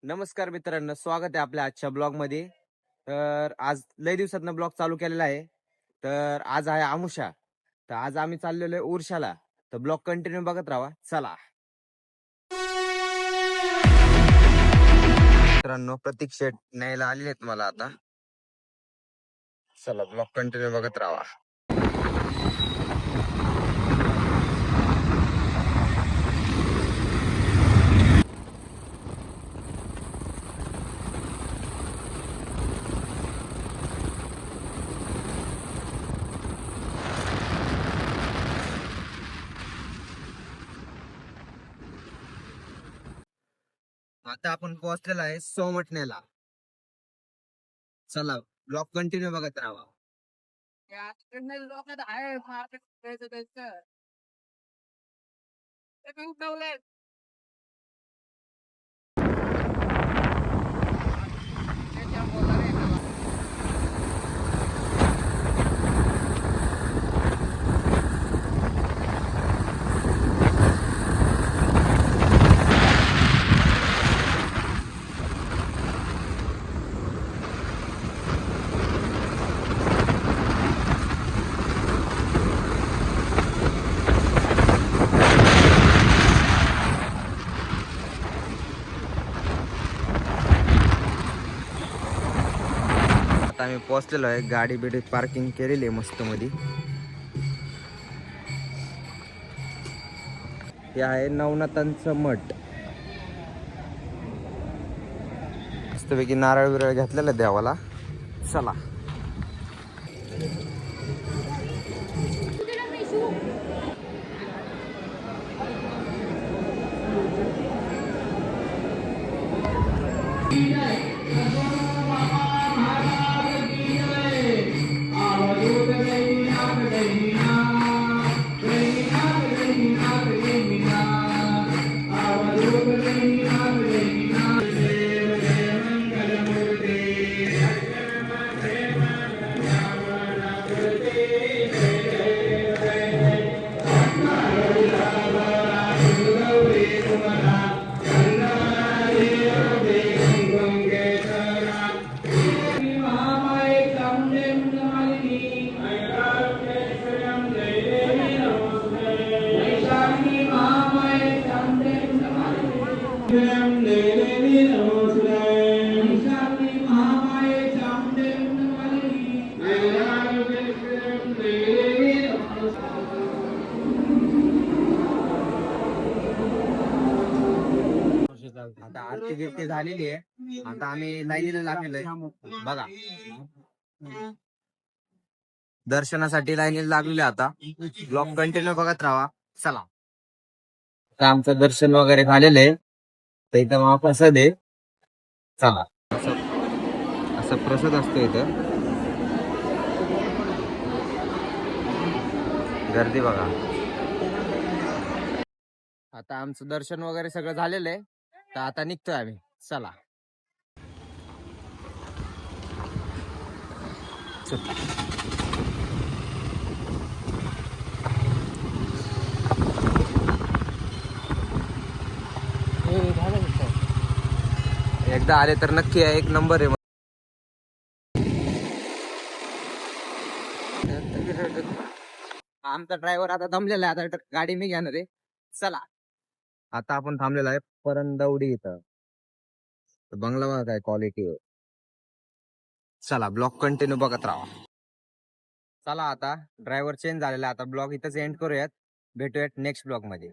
नमस्कार मित्रांनो, स्वागत आहे आपल्या आजच्या ब्लॉग मध्ये. तर आज लय दिवसातनं ब्लॉग चालू केलेला आहे. तर आज आहे आमुषा. तर आज आम्ही चाललेलो आहे उर्शाला. तर ब्लॉग कंटिन्यू बघत राहा. चला मित्रांनो, प्रतीक शेट न्यायला आलेले आहेत मला आता. चला ब्लॉग कंटिन्यू बघत राहा. आता आपण पोहोचलेला आहे सोमटण्याला. चला ब्लॉग कंटिन्यू बघत राहा. लोक आहे आम्ही पोहोचलेलो आहे. गाडी बिडी पार्किंग केलेली आहे मस्त मध्ये. हे आहे नवनाथांचं मठ. मस्तपैकी नारळ विरळ घेतलेला देवाला. चला आता आरती गिरती झालेली आहे. आता आम्ही लाईनीला लागलेलो आहे बघा. दर्शनासाठी लाईनीला लागलेलो आता. ब्लॉग कंटिन्यू बघत राहा. चला आता आमचं दर्शन वगैरे झालेलं आहे. तर इथं महाप्रसाद आहे. चला असं प्रसाद असतो इथं. गर्दी बघा. आता आमचं दर्शन वगैरे सगळं झालेलं आहे. तर आता निघतोय आम्ही. चला एकदा आले तर नक्की आहे. एक नंबर आहे. आमचा ड्रायव्हर आता दमलेला आहे. आता गाडी मी घेणार आहे. चला आता आपण थांबलेलो आहे परंदवडी इथं. बंगला बघा काय क्वालिटी. चला ब्लॉग कंटिन्यू बघत राहा. चला आता ड्रायव्हर चेंज झालेला. आता ब्लॉग इथंच एंड करूयात. भेटूयात नेक्स्ट ब्लॉग मध्ये.